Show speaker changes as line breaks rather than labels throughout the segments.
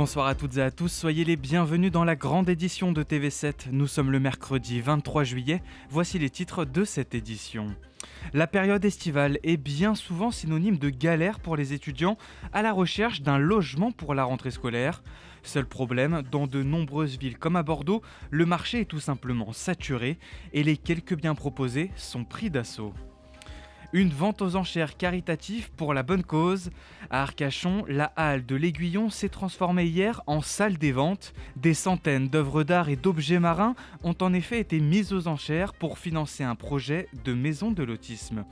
Bonsoir à toutes et à tous, soyez les bienvenus dans la grande édition de TV7. Nous sommes le mercredi 23 juillet, voici les titres de cette édition. La période estivale est bien souvent synonyme de galère pour les étudiants à la recherche d'un logement pour la rentrée scolaire. Seul problème, dans de nombreuses villes comme à Bordeaux, le marché est tout simplement saturé et les quelques biens proposés sont pris d'assaut. Une vente aux enchères caritative pour la bonne cause. À Arcachon, la halle de l'Aiguillon s'est transformée hier en salle des ventes. Des centaines d'œuvres d'art et d'objets marins ont en effet été mises aux enchères pour financer un projet de maison de l'autisme.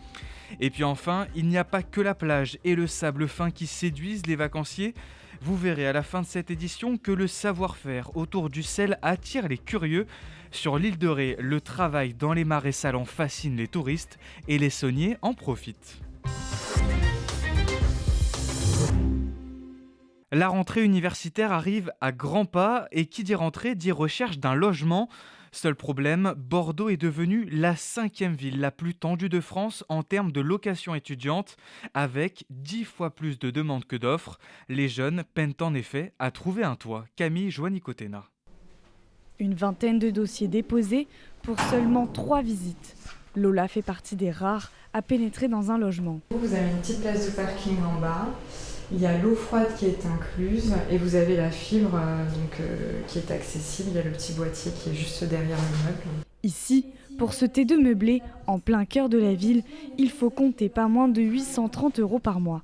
Et puis enfin, il n'y a pas que la plage et le sable fin qui séduisent les vacanciers. Vous verrez à la fin de cette édition que le savoir-faire autour du sel attire les curieux. Sur l'île de Ré, le travail dans les marais salants fascine les touristes et les sauniers en profitent. La rentrée universitaire arrive à grands pas et qui dit rentrée dit recherche d'un logement. Seul problème, Bordeaux est devenue la 5e ville la plus tendue de France en termes de location étudiante, avec 10 fois plus de demandes que d'offres. Les jeunes peinent en effet à trouver un toit. Camille Joannicotena.
Une vingtaine de dossiers déposés pour seulement 3 visites. Lola fait partie des rares à pénétrer dans un logement.
Vous avez une petite place de parking en bas. Il y a l'eau froide qui est incluse et vous avez la fibre qui est accessible. Il y a le petit boîtier qui est juste derrière l'immeuble.
Ici, pour ce T2 meublé, en plein cœur de la ville, il faut compter pas moins de 830 € par mois.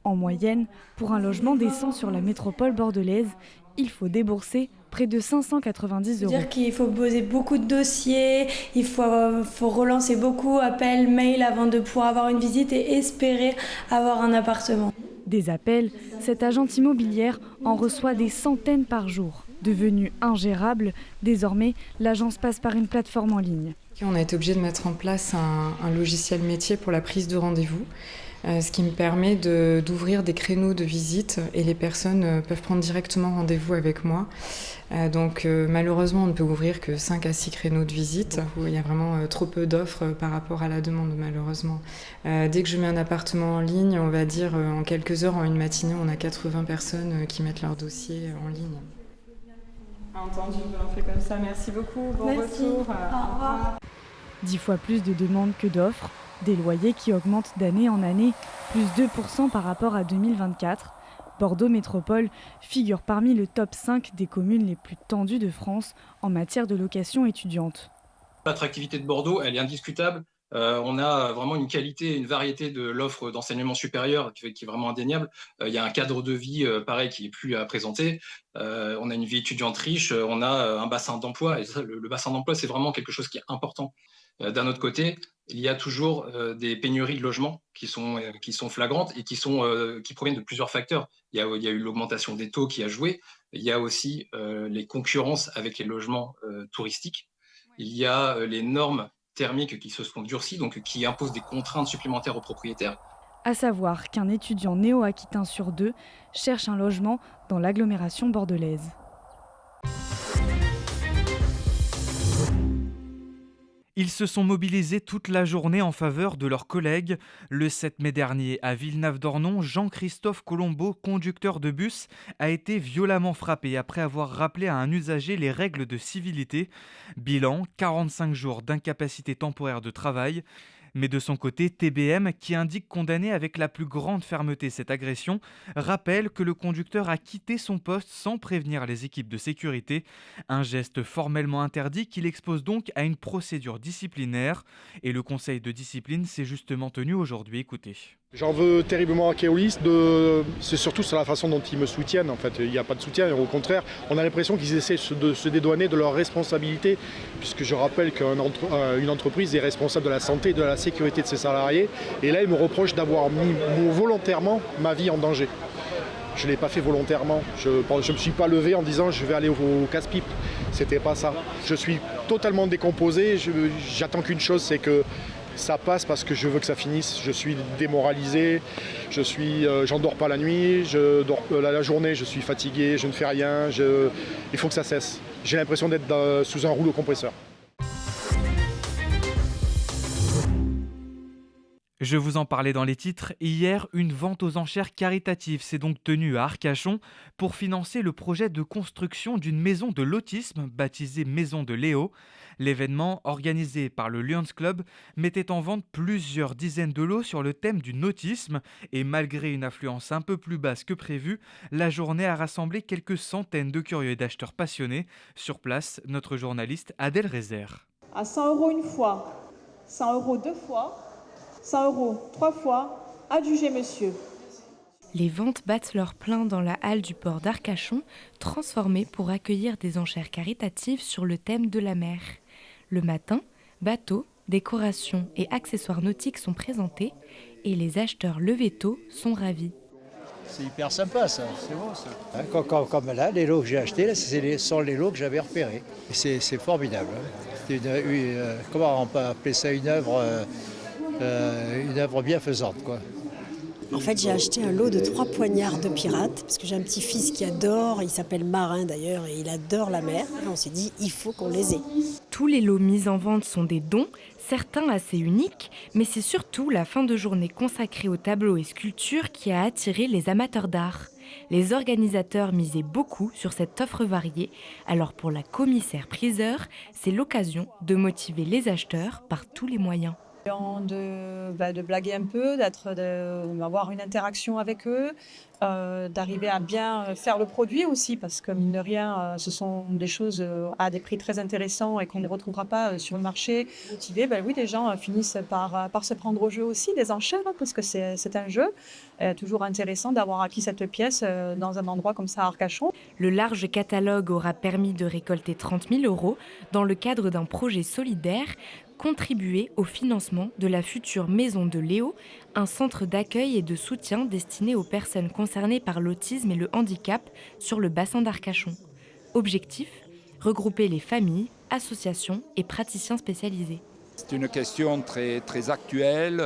En moyenne, pour un logement décent sur la métropole bordelaise, il faut débourser près de 590 €.
C'est-à-dire qu'il faut poser beaucoup de dossiers, il faut relancer beaucoup appels, mails avant de pouvoir avoir une visite et espérer avoir un appartement.
Des appels, cette agente immobilière en reçoit des centaines par jour. Devenue ingérable, désormais, l'agence passe par une plateforme en ligne.
On a été obligé de mettre en place un logiciel métier pour la prise de rendez-vous, ce qui me permet d'ouvrir des créneaux de visite et les personnes peuvent prendre directement rendez-vous avec moi. Malheureusement, on ne peut ouvrir que 5 à 6 créneaux de visite. Il y a vraiment trop peu d'offres par rapport à la demande, malheureusement. Dès que je mets un appartement en ligne, on va dire en quelques heures, en une matinée, on a 80 personnes qui mettent leur dossier en ligne.
Entendu, on fait comme ça. Merci beaucoup. Bon
Merci.
Retour.
Au revoir.
10 fois plus de demandes que d'offres, des loyers qui augmentent d'année en année, plus 2% par rapport à 2024. Bordeaux Métropole figure parmi le top 5 des communes les plus tendues de France en matière de location étudiante.
L'attractivité de Bordeaux, elle est indiscutable. On a vraiment une qualité, une variété de l'offre d'enseignement supérieur qui est vraiment indéniable. Il y a un cadre de vie pareil qui est plus à présenter. On a une vie étudiante riche, on a un bassin d'emploi. Et ça, le bassin d'emploi, c'est vraiment quelque chose qui est important. D'un autre côté, il y a toujours des pénuries de logements qui sont flagrantes et qui proviennent de plusieurs facteurs. Il y a eu l'augmentation des taux qui a joué. Il y a aussi les concurrences avec les logements touristiques. Il y a les normes thermiques qui se sont durcies, donc qui imposent des contraintes supplémentaires aux propriétaires.
À savoir qu'un étudiant néo-aquitain sur 2 cherche un logement dans l'agglomération bordelaise.
Ils se sont mobilisés toute la journée en faveur de leurs collègues. Le 7 mai dernier, à Villeneuve-d'Ornon, Jean-Christophe Colombo, conducteur de bus, a été violemment frappé après avoir rappelé à un usager les règles de civilité. Bilan, 45 jours d'incapacité temporaire de travail. Mais de son côté, TBM, qui indique condamner avec la plus grande fermeté cette agression, rappelle que le conducteur a quitté son poste sans prévenir les équipes de sécurité. Un geste formellement interdit qu'il expose donc à une procédure disciplinaire. Et le conseil de discipline s'est justement tenu aujourd'hui. Écoutez.
J'en veux terriblement à Keolis, c'est surtout sur la façon dont ils me soutiennent. En fait, il n'y a pas de soutien, au contraire, on a l'impression qu'ils essaient de se dédouaner de leurs responsabilités, puisque je rappelle qu'une entreprise est responsable de la santé et de la sécurité de ses salariés, et là ils me reprochent d'avoir mis volontairement ma vie en danger. Je ne l'ai pas fait volontairement, je ne me suis pas levé en disant je vais aller au casse-pipe, c'était pas ça. Je suis totalement décomposé, j'attends qu'une chose, c'est que ça passe parce que je veux que ça finisse. Je suis démoralisé, j'en dors pas la nuit, la journée je suis fatigué, je ne fais rien, il faut que ça cesse. J'ai l'impression d'être sous un rouleau compresseur.
Je vous en parlais dans les titres. Hier, une vente aux enchères caritative s'est donc tenue à Arcachon pour financer le projet de construction d'une maison de l'autisme baptisée Maison de Léo. L'événement, organisé par le Lions Club, mettait en vente plusieurs dizaines de lots sur le thème du nautisme et malgré une affluence un peu plus basse que prévu, la journée a rassemblé quelques centaines de curieux et d'acheteurs passionnés. Sur place, notre journaliste Adèle Rézère.
À 100 € une fois, 100 € deux fois, 100 € trois fois, adjugé monsieur.
Les ventes battent leur plein dans la halle du port d'Arcachon, transformée pour accueillir des enchères caritatives sur le thème de la mer. Le matin, bateaux, décorations et accessoires nautiques sont présentés et les acheteurs levés tôt sont ravis.
C'est hyper sympa ça, c'est bon ça. Comme là, les lots que j'ai achetés, là, sont les lots que j'avais repérés. C'est formidable. C'est comment on peut appeler ça une œuvre bienfaisante, quoi.
En fait, j'ai acheté un lot de 3 poignards de pirates, parce que j'ai un petit-fils qui adore, il s'appelle Marin d'ailleurs, et il adore la mer. Et on s'est dit, il faut qu'on les ait.
Tous les lots mis en vente sont des dons, certains assez uniques, mais c'est surtout la fin de journée consacrée aux tableaux et sculptures qui a attiré les amateurs d'art. Les organisateurs misaient beaucoup sur cette offre variée, alors pour la commissaire-priseur, c'est l'occasion de motiver les acheteurs par tous les moyens.
De blaguer un peu, d'avoir une interaction avec eux, d'arriver à bien faire le produit aussi, parce que mine de rien, ce sont des choses à des prix très intéressants et qu'on ne retrouvera pas sur le marché. Motivés, oui, les gens finissent par se prendre au jeu aussi, des enchères, parce que c'est un jeu. Toujours intéressant d'avoir acquis cette pièce dans un endroit comme ça à Arcachon.
Le large catalogue aura permis de récolter 30 000 € dans le cadre d'un projet solidaire, contribuer au financement de la future Maison de Léo, un centre d'accueil et de soutien destiné aux personnes concernées par l'autisme et le handicap sur le bassin d'Arcachon. Objectif : regrouper les familles, associations et praticiens spécialisés.
C'est une question très, très actuelle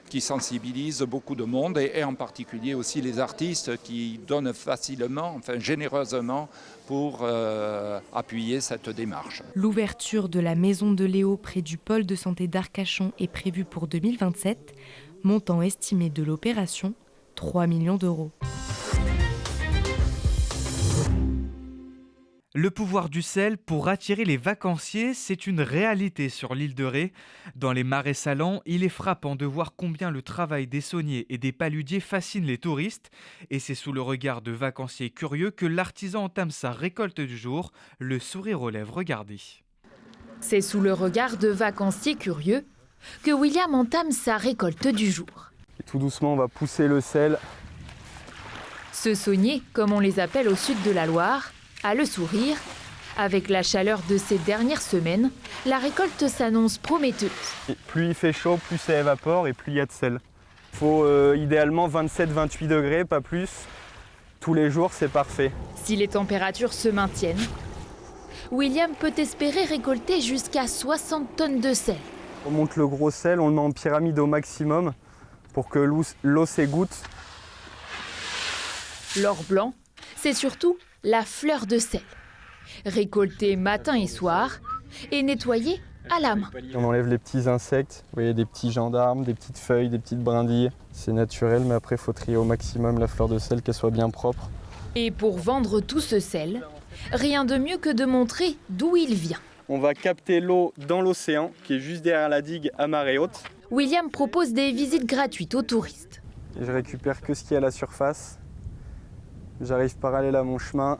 qui sensibilise beaucoup de monde et en particulier aussi les artistes qui donnent facilement, généreusement pour appuyer cette démarche.
L'ouverture de la Maison de Léo près du pôle de santé d'Arcachon est prévue pour 2027, montant estimé de l'opération 3 millions d'euros.
Le pouvoir du sel pour attirer les vacanciers, c'est une réalité sur l'île de Ré. Dans les marais salants, il est frappant de voir combien le travail des sauniers et des paludiers fascine les touristes. Et c'est sous le regard de vacanciers curieux que l'artisan entame sa récolte du jour, le sourire aux lèvres. Regardez.
C'est sous le regard de vacanciers curieux que William entame sa récolte du jour.
Et tout doucement, on va pousser le sel.
Ce saunier, comme on les appelle au sud de la Loire, a le sourire. Avec la chaleur de ces dernières semaines, la récolte s'annonce prometteuse.
Et plus il fait chaud, plus ça évapore et plus il y a de sel. Il faut idéalement 27-28 degrés, pas plus. Tous les jours, c'est parfait.
Si les températures se maintiennent, William peut espérer récolter jusqu'à 60 tonnes de sel.
On monte le gros sel, on le met en pyramide au maximum pour que l'eau s'égoutte.
L'or blanc, c'est surtout la fleur de sel, récoltée matin et soir et nettoyée à la main.
On enlève les petits insectes, vous voyez des petits gendarmes, des petites feuilles, des petites brindilles. C'est naturel, mais après il faut trier au maximum la fleur de sel, qu'elle soit bien propre.
Et pour vendre tout ce sel, rien de mieux que de montrer d'où il vient.
On va capter l'eau dans l'océan, qui est juste derrière la digue à marée haute.
William propose des visites gratuites aux touristes.
Et je récupère que ce qui est à la surface. J'arrive parallèle à mon chemin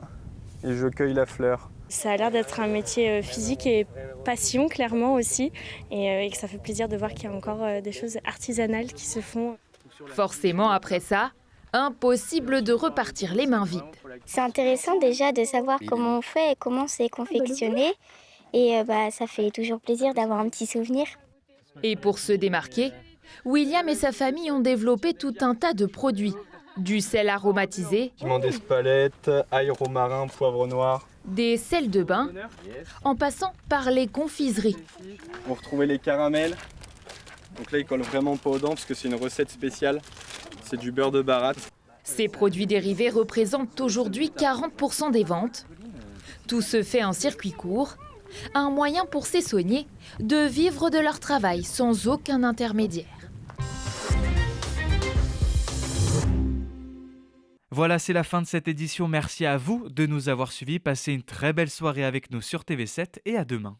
et je cueille la fleur.
Ça a l'air d'être un métier physique et passion, clairement aussi. Et que ça fait plaisir de voir qu'il y a encore des choses artisanales qui se font.
Forcément, après ça, impossible de repartir les mains vides.
C'est intéressant déjà de savoir comment on fait et comment c'est confectionné. Et ça fait toujours plaisir d'avoir un petit souvenir.
Et pour se démarquer, William et sa famille ont développé tout un tas de produits. Du sel aromatisé,
piment d'Espelette, ail romarin, poivre noir,
des sels de bain, en passant par les confiseries.
Vous retrouvez les caramels. Donc là, ils collent vraiment pas aux dents parce que c'est une recette spéciale. C'est du beurre de baratte.
Ces produits dérivés représentent aujourd'hui 40% des ventes. Tout se fait en circuit court, un moyen pour ces sauniers de vivre de leur travail sans aucun intermédiaire.
Voilà, c'est la fin de cette édition. Merci à vous de nous avoir suivis. Passez une très belle soirée avec nous sur TV7 et à demain.